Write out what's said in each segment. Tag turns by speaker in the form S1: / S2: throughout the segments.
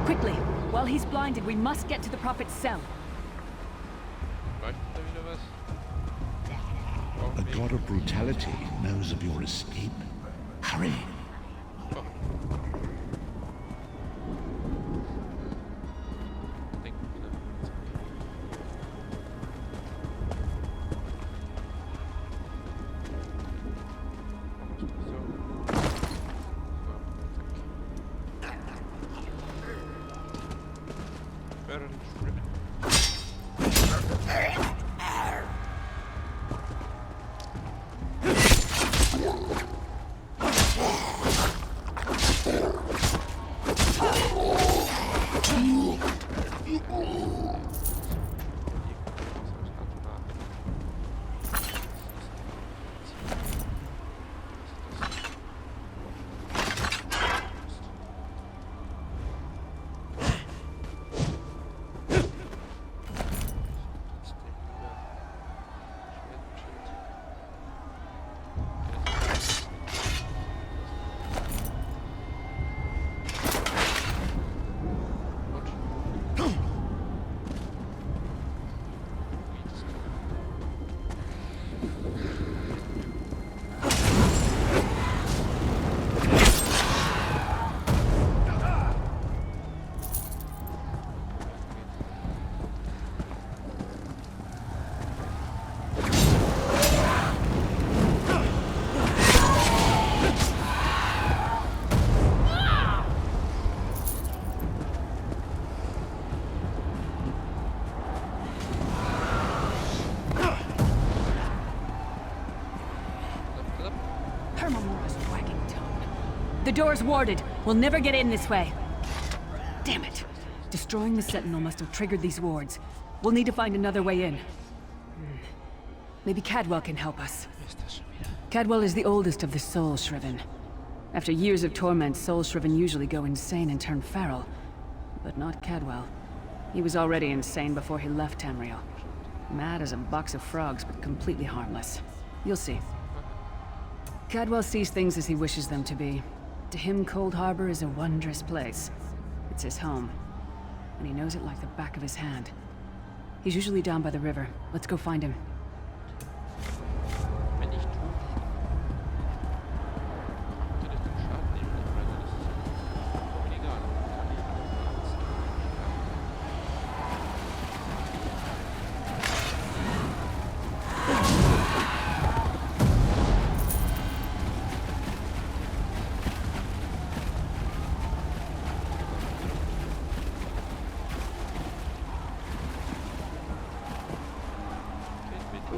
S1: Quickly! While he's blinded, we must get to the Prophet's cell.
S2: Leuchtet da wieder was?
S3: A god of brutality knows of your escape. Hurry!
S2: Oh. Denken wieder.
S1: The door's warded. We'll never get in this way. Damn it. Destroying the Sentinel must have triggered these wards. We'll need to find another way in. Maybe Cadwell can help us. Cadwell is the oldest of the Soul Shriven. After years of torment, Soul Shriven usually go insane and turn feral. But not Cadwell. He was already insane before he left Tamriel. Mad as a box of frogs, but completely harmless. You'll see. Cadwell sees things as he wishes them to be. To him, Cold Harbor is a wondrous place. It's his home. And he knows it like the back of his hand. He's usually down by the river. Let's go find him.
S2: Wenn ich tue, könnte das den Schaden nehmen, weil das ist mir egal.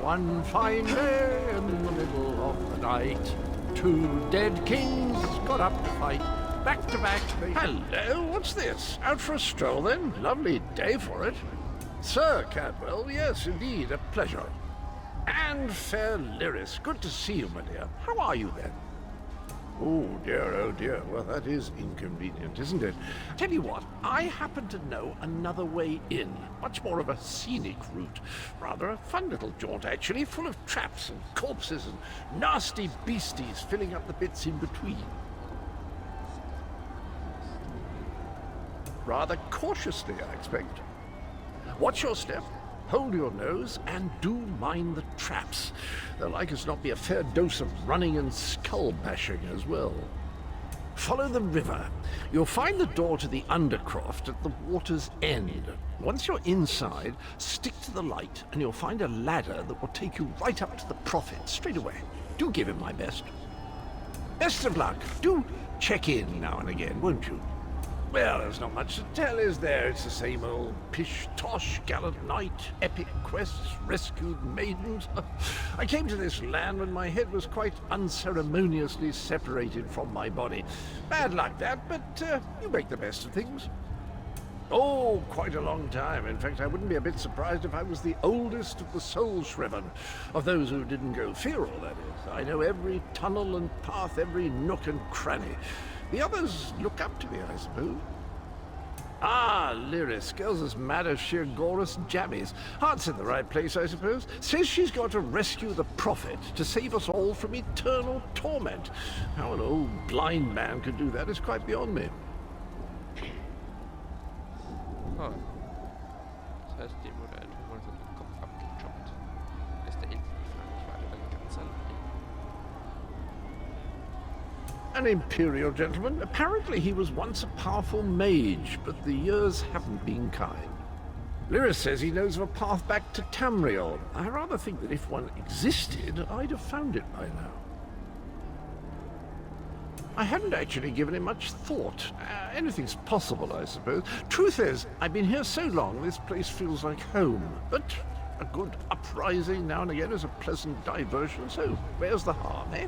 S4: One fine day in the middle of the night, two dead kings got up to fight. Back to back, they...
S5: Hello, what's this? Out for a stroll then? Lovely day for it. Sir Cadwell, yes, indeed, a pleasure. And fair Lyris, good to see you, my dear. How are you then? Oh dear, well that is inconvenient, isn't it? Tell you what, I happen to know another way in. Much more of a scenic route. Rather a fun little jaunt, actually, full of traps and corpses and nasty beasties filling up the bits in between. Rather cautiously, I expect. Watch your step, hold your nose, and do mind the traps. There'll like as not be a fair dose of running and skull bashing as well. Follow the river. You'll find the door to the Undercroft at the water's end. Once you're inside, stick to the light, and you'll find a ladder that will take you right up to the Prophet straight away. Do give him my best. Best of luck. Do check in now and again, won't you? Well, there's not much to tell, is there? It's the same old pish-tosh, gallant knight, epic quests, rescued maidens. I came to this land when my head was quite unceremoniously separated from my body. Bad luck that, but you make the best of things. Oh, quite a long time. In fact, I wouldn't be a bit surprised if I was the oldest of the Soul Shriven, of those who didn't go feral, that is. I know every tunnel and path, every nook and cranny. The others look up to me, I suppose. Ah, Lyris, girl's as mad as sheer Gorus jammies. Heart's in the right place, I suppose. Says she's got to rescue the Prophet to save us all from eternal torment. How an old blind man could do that is quite beyond me. An imperial gentleman. Apparently he was once a powerful mage, but the years haven't been kind. Lyris says he knows of a path back to Tamriel. I rather think that if one existed, I'd have found it by now. I hadn't actually given it much thought. Anything's possible, I suppose. Truth is, I've been here so long, this place feels like home. But a good uprising now and again is a pleasant diversion, so where's the harm, eh?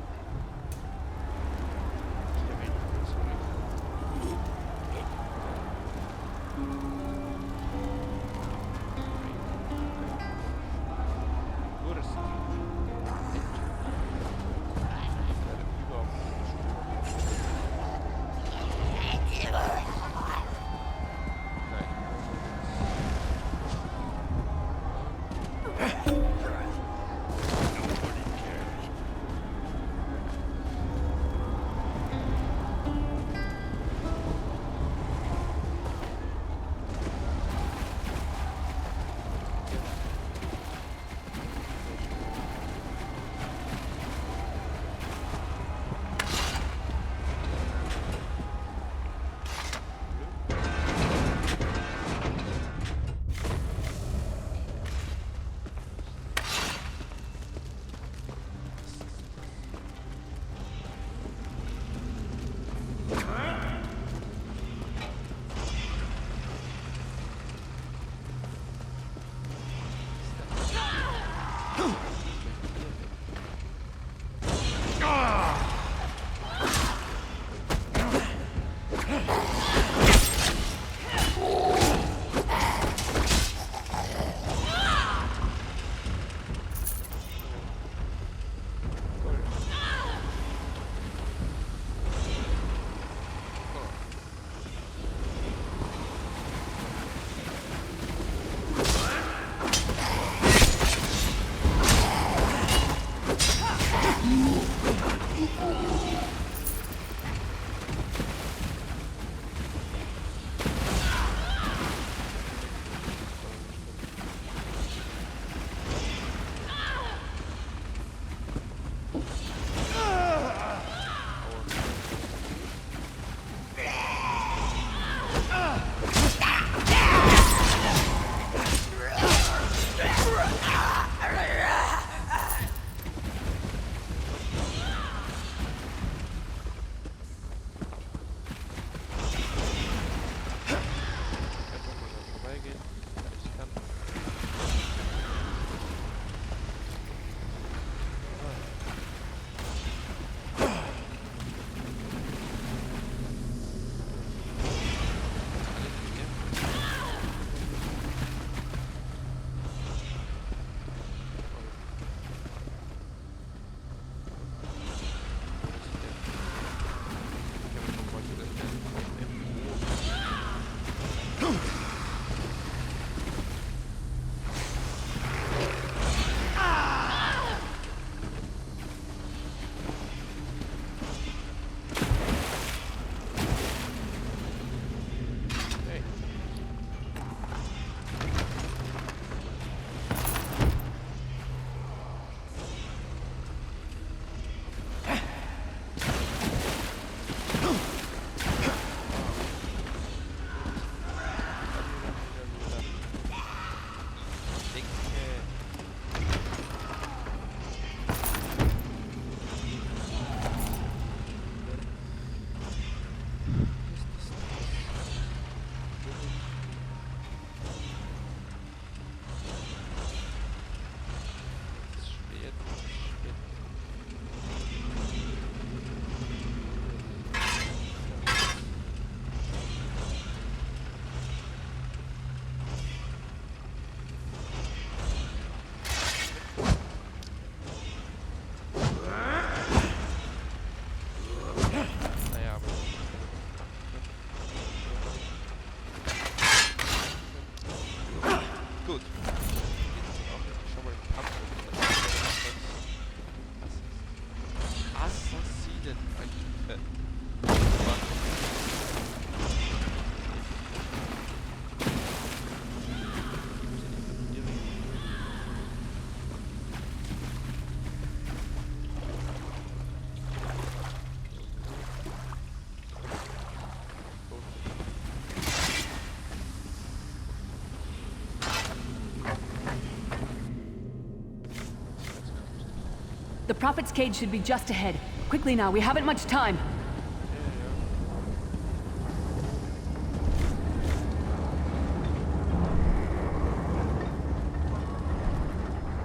S1: The Prophet's cage should be just ahead. Quickly now, we haven't much time.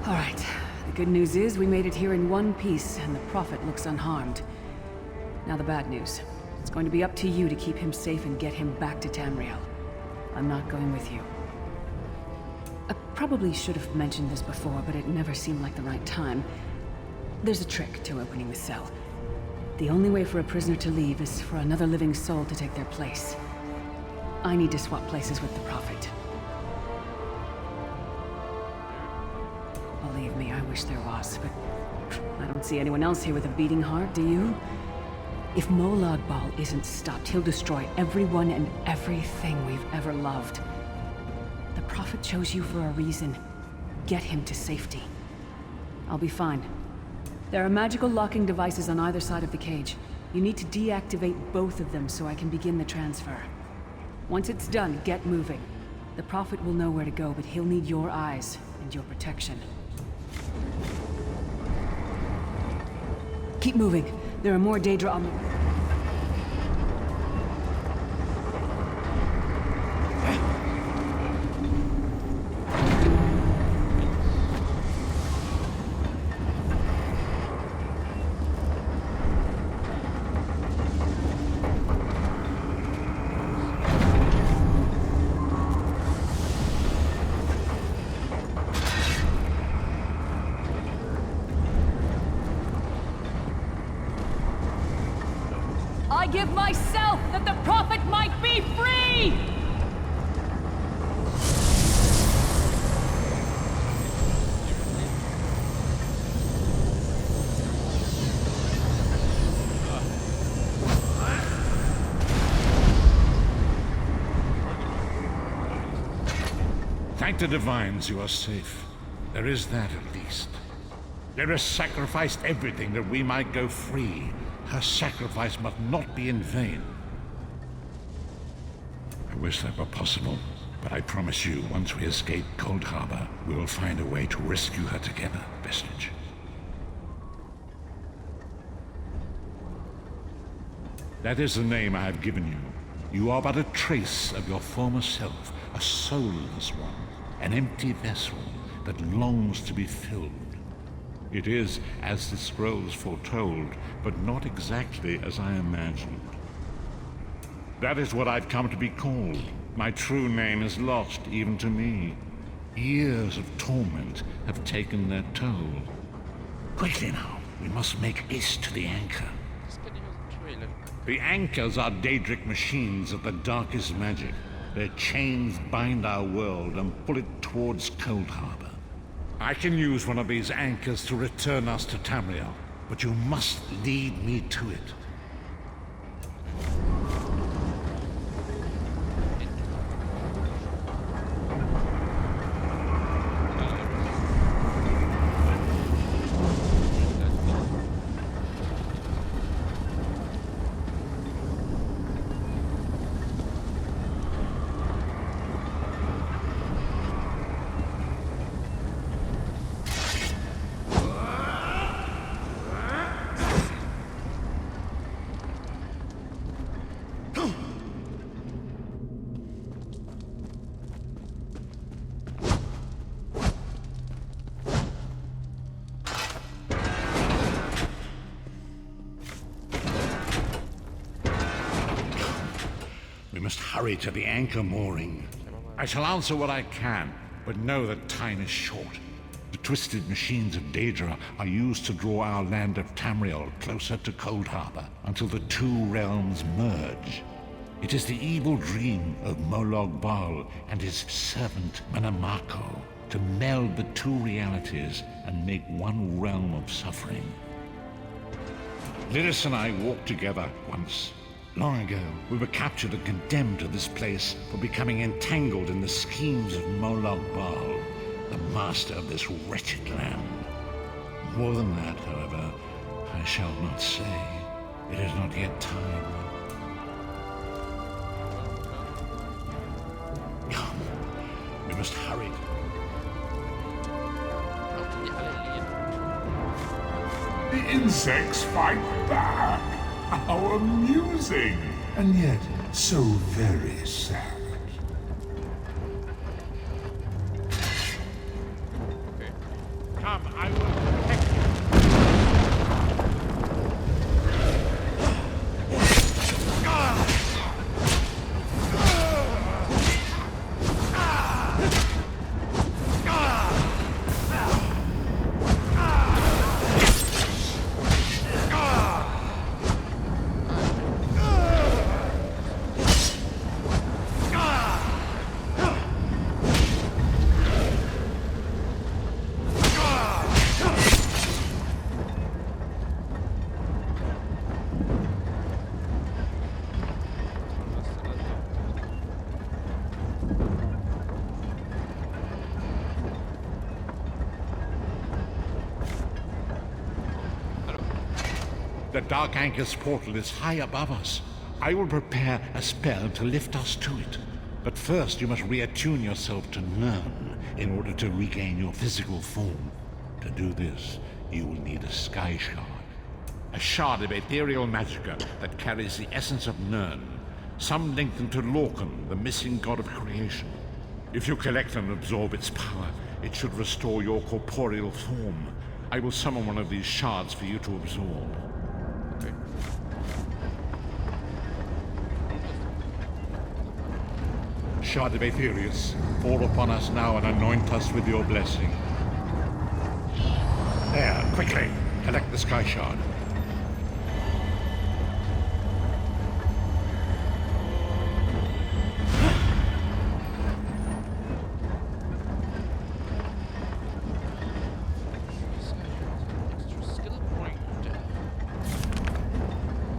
S1: All right. The good news is we made it here in one piece, and the Prophet looks unharmed. Now the bad news. It's going to be up to you to keep him safe and get him back to Tamriel. I'm not going with you. I probably should have mentioned this before, but it never seemed like the right time. There's a trick to opening the cell. The only way for a prisoner to leave is for another living soul to take their place. I need to swap places with the Prophet. Believe me, I wish there was, but I don't see anyone else here with a beating heart, do you? If Molag Bal isn't stopped, he'll destroy everyone and everything we've ever loved. The Prophet chose you for a reason. Get him to safety. I'll be fine. There are magical locking devices on either side of the cage. You need to deactivate both of them so I can begin the transfer. Once it's done, get moving. The Prophet will know where to go, but he'll need your eyes and your protection. Keep moving. There are more Daedra on the... I give myself that the Prophet might be free!
S3: Thank the divines you are safe. There is that at least. Lyra sacrificed everything that we might go free. Her sacrifice must not be in vain. I wish that were possible, but I promise you, once we escape Cold Harbor, we will find a way to rescue her together, Vestige. That is the name I have given you. You are but a trace of your former self, a soulless one, an empty vessel that longs to be filled. It is as the scrolls foretold, but not exactly as I imagined. That is what I've come to be called. My true name is lost even to me. Years of torment have taken their toll. Quickly now, we must make haste to the anchor. The anchors are Daedric machines of the darkest magic. Their chains bind our world and pull it towards Cold Harbor. I can use one of these anchors to return us to Tamriel, but you must lead me to it. We must hurry to the anchor mooring. I shall answer what I can, but know that time is short. The twisted machines of Daedra are used to draw our land of Tamriel closer to Cold Harbor until the two realms merge. It is the evil dream of Molag Bal and his servant Manamako to meld the two realities and make one realm of suffering. Lyris and I walked together once. Long ago, we were captured and condemned to this place for becoming entangled in the schemes of Molag Bal, the master of this wretched land. More than that, however, I shall not say. It is not yet time. Come, we must hurry.
S6: the insects fight back. How amusing, and yet so very sad.
S2: Okay. Come, I will protect you.
S3: The Dark Anchor's portal is high above us. I will prepare a spell to lift us to it. But first you must reattune yourself to Nern in order to regain your physical form. To do this, you will need a sky shard. A shard of ethereal magicka that carries the essence of Nern. Some link them to Lorcan, the missing god of creation. If you collect and absorb its power, it should restore your corporeal form. I will summon one of these shards for you to absorb.
S2: Okay.
S3: Shard of Aetherius, fall upon us now and anoint us with your blessing. There, quickly, collect the sky shard.
S2: Extra skill point.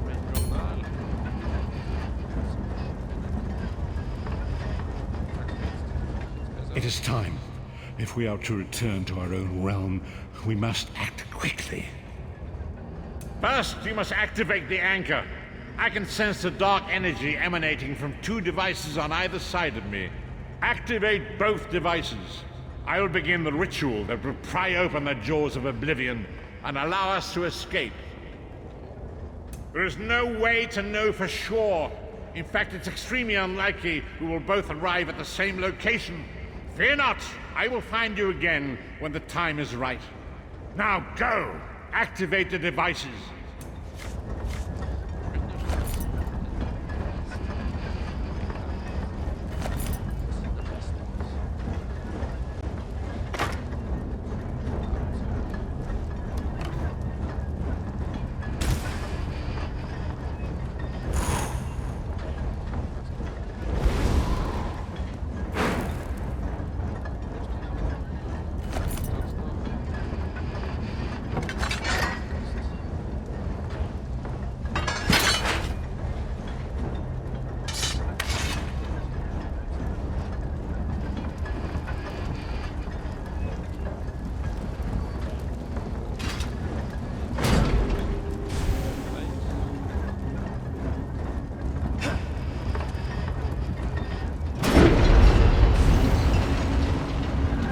S2: Regional.
S3: It is time. If we are to return to our own realm, we must act quickly. First, you must activate the anchor. I can sense the dark energy emanating from two devices on either side of me. Activate both devices. I will begin the ritual that will pry open the jaws of oblivion and allow us to escape. There is no way to know for sure. In fact, it's extremely unlikely we will both arrive at the same location. Fear not, I will find you again when the time is right. Now go! Activate the devices.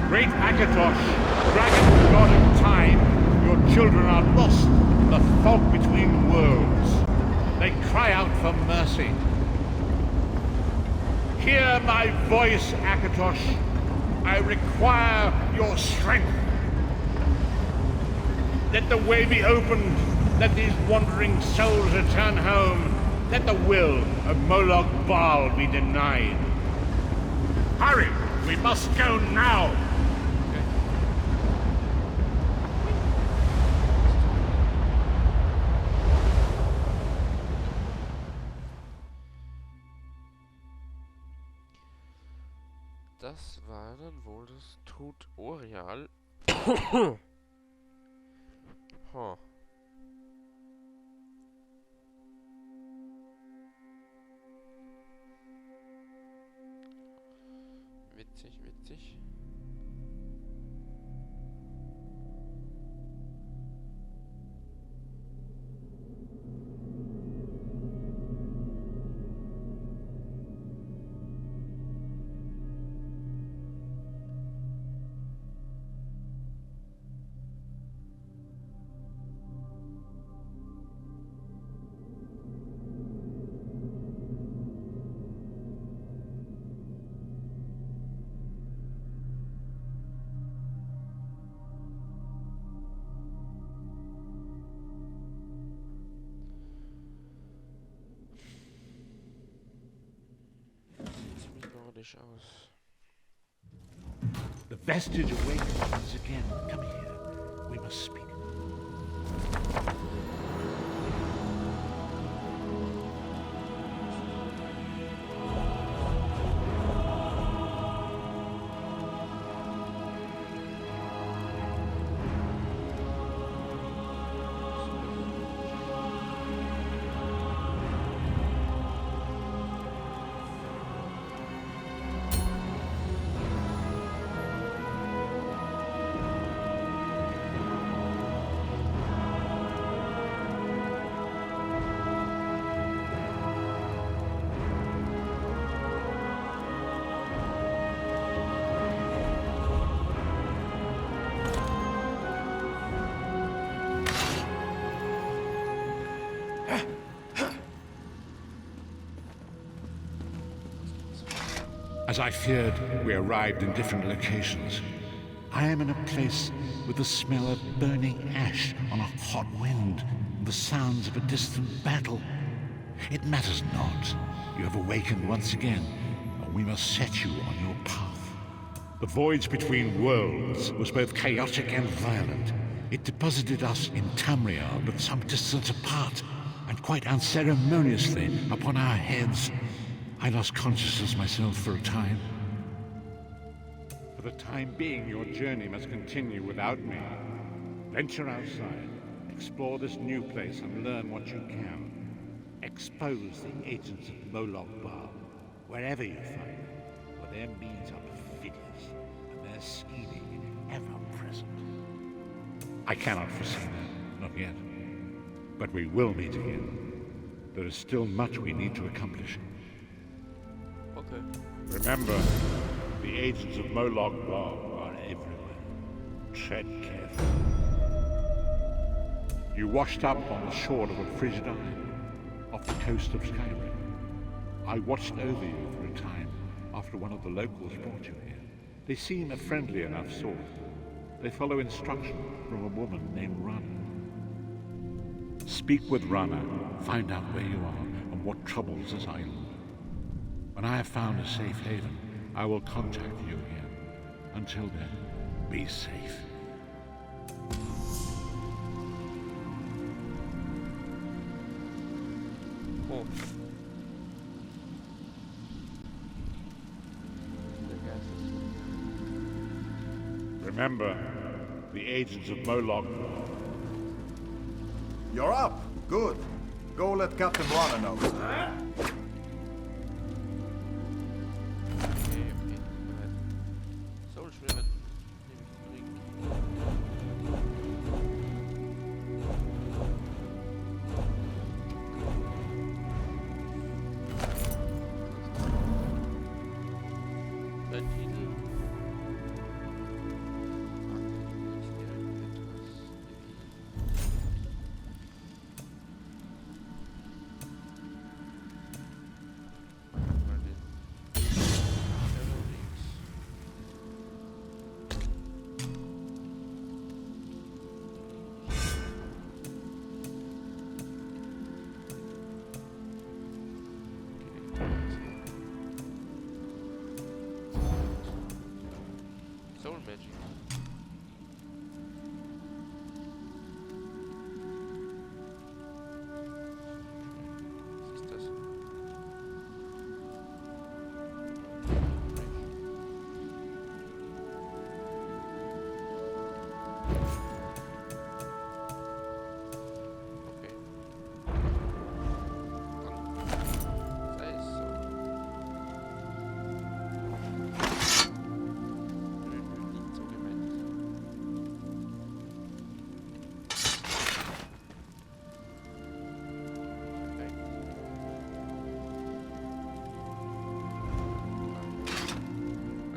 S3: Great Akatosh, dragon god of time, your children are lost in the fog between worlds. They cry out for mercy. Hear my voice, Akatosh. I require your strength. Let the way be opened. Let these wandering souls return home. Let the will of Moloch Baal be denied. Hurry! We must go now!
S2: Das war dann wohl das Tutorial. Huh. Witzig, witzig. wish I was.
S3: The vestige awakens once again. Come here. We must speak. As I feared, we arrived in different locations. I am in a place with the smell of burning ash on a hot wind, and the sounds of a distant battle. It matters not. You have awakened once again, and we must set you on your path. The voyage between worlds was both chaotic and violent. It deposited us in Tamriel, but some distance apart, and quite unceremoniously upon our heads. I lost consciousness myself for a time. For the time being, your journey must continue without me. Venture outside, explore this new place and learn what you can. Expose the agents of Moloch Bar, wherever you find them, for their means are perfidious, and their scheming ever-present. I cannot foresee that, not yet. But we will meet again. There is still much we need to accomplish.
S2: Okay.
S3: Remember, the agents of Moloch Bar are everywhere. Tread carefully. You washed up on the shore of a frigid island, off the coast of Skyrim. I watched over you for a time after one of the locals brought you here. They seem a friendly enough sort. They follow instruction from a woman named Rana. Speak with Rana, find out where you are and what troubles this island. When I have found a safe haven, I will contact you again. Until then, be safe.
S2: Cool. The gas is-
S3: Remember, the agents of Moloch.
S7: You're up. Good. Go let Captain Rana know.
S2: Okay, go ahead. Soul Shriven. Soul magic. Was ist das? Okay. Dann sei es so. Nicht so gemeint.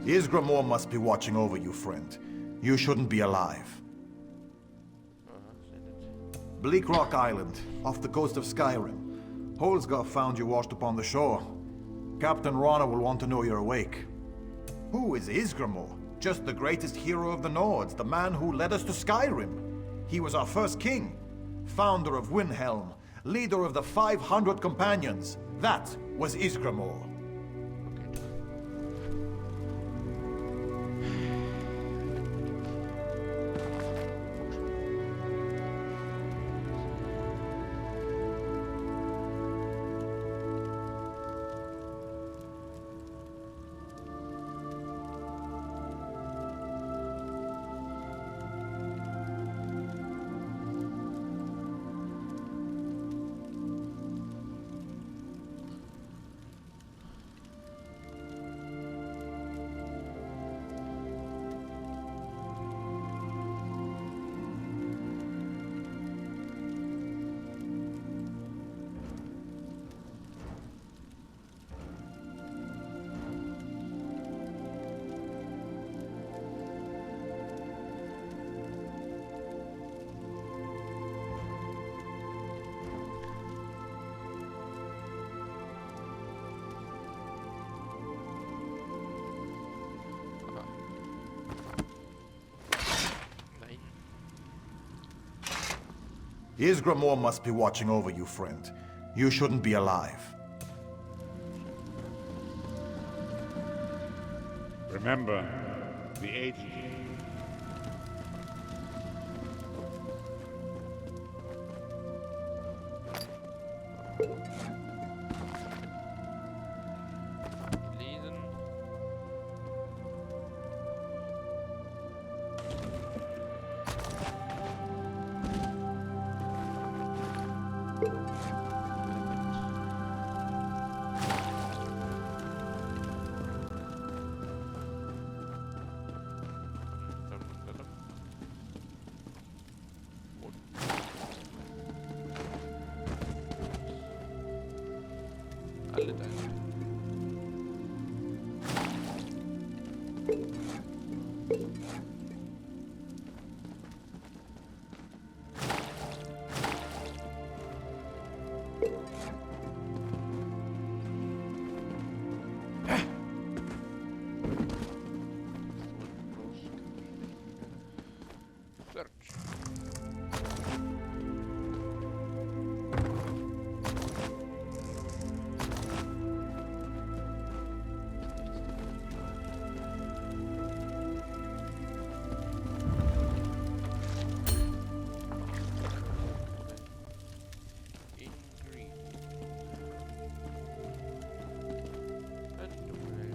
S7: Isgramor must be watching over you, friend. You shouldn't be alive.
S2: Send it.
S7: Bleak Rock Island, off the coast of Skyrim. Holsgar found you washed upon the shore. Captain Rana will want to know you're awake. Who is Isgramor? Just the greatest hero of the Nords, the man who led us to Skyrim. He was our first king, founder of Windhelm, leader of the 500 companions. That was Isgramor. Isgramor must be watching over you, friend. You shouldn't be alive.
S3: Remember, the aged.
S2: Lezen. Dalam. Alle Teile. Search. In green. And away.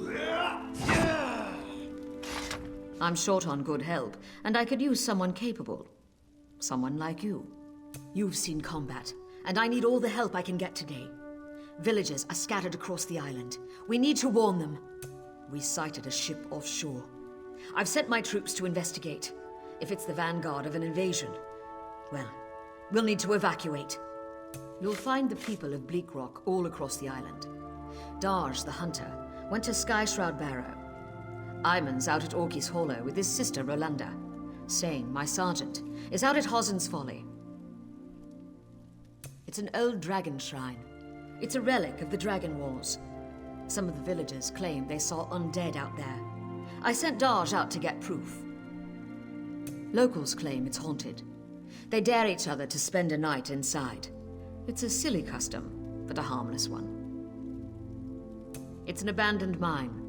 S2: Yeah, that's okay.
S8: I'm short on good help, and I could use someone capable. Someone like you. You've seen combat, and I need all the help I can get today. Villagers are scattered across the island. We need to warn them. We sighted a ship offshore. I've sent my troops to investigate. If it's the vanguard of an invasion, well, we'll need to evacuate. You'll find the people of Bleak Rock all across the island. Darj, the hunter, went to Sky Shroud Barrow. Iman's out at Orky's Hollow with his sister Rolanda. Sane, my sergeant, is out at Hosen's Folly. It's an old dragon shrine. It's a relic of the Dragon Wars. Some of the villagers claim they saw undead out there. I sent Darj out to get proof. Locals claim it's haunted. They dare each other to spend a night inside. It's a silly custom, but a harmless one. It's an abandoned mine.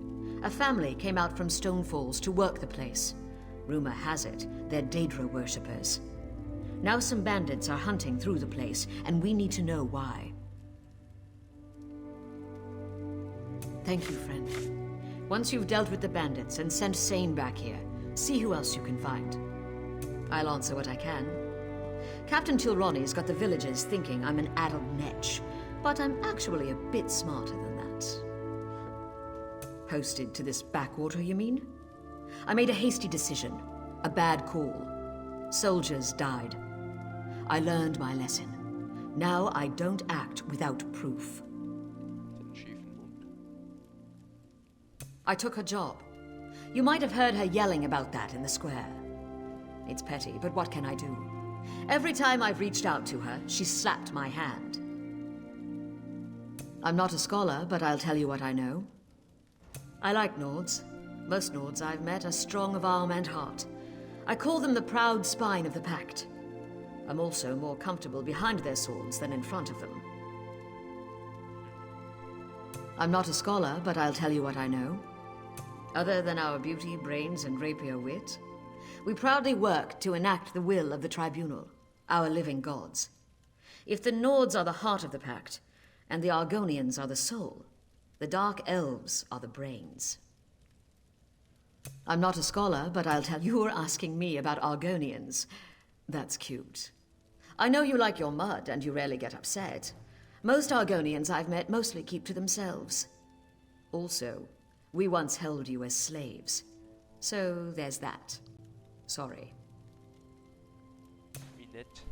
S8: A family came out from Stone Falls to work the place. Rumor has it, they're Daedra worshippers. Now some bandits are hunting through the place, and we need to know why. Thank you, friend. Once you've dealt with the bandits and sent Sane back here, see who else you can find. I'll answer what I can. Captain Tilroni's got the villagers thinking I'm an addled netch, but I'm actually a bit smarter than that. Posted to this backwater, you mean? I made a hasty decision. A bad call. Soldiers died. I learned my lesson. Now I don't act without proof.
S2: Den schiefen Mund.
S8: I took her job. You might have heard her yelling about that in the square. It's petty, but what can I do? Every time I've reached out to her, she's slapped my hand. I'm not a scholar, but I'll tell you what I know. I like Nords. Most Nords I've met are strong of arm and heart. I call them the proud spine of the Pact. I'm also more comfortable behind their swords than in front of them. I'm not a scholar, but I'll tell you what I know. Other than our beauty, brains, and rapier wit, we proudly work to enact the will of the Tribunal, our living gods. If the Nords are the heart of the Pact, and the Argonians are the soul, the Dark Elves are the brains. I'm not a scholar, but I'll tell you, you're asking me about Argonians. That's cute. I know you like your mud, and you rarely get upset. Most Argonians I've met mostly keep to themselves. Also, we once held you as slaves. So there's that. Sorry.
S2: Minute.